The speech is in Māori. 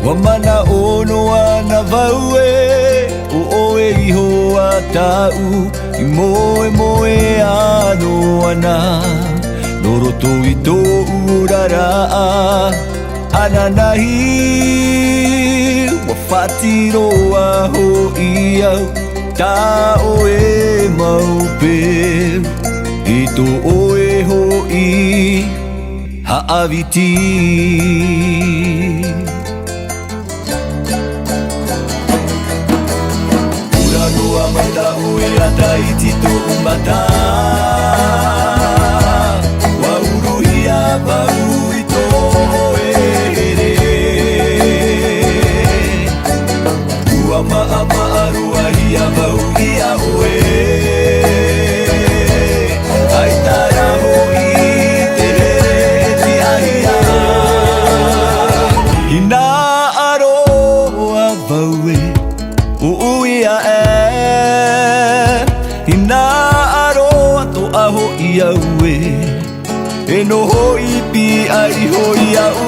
Wamana ono ana vaue o oe iho a tau I moe moe ano ana Noroto I tō urara Ana nahi Wa whatiro aho I au Ta oe maupe I tō oe ho I Haawiti Uragoa mata ue ata I tito umata Wa uruhia vau I tō oere Ua maa maa ruahia vau I a oe Ai tara ho I te here ti ahia Hina aroa vaue o uia Hina aroa to aho I aue E no hoi pi ai hoi au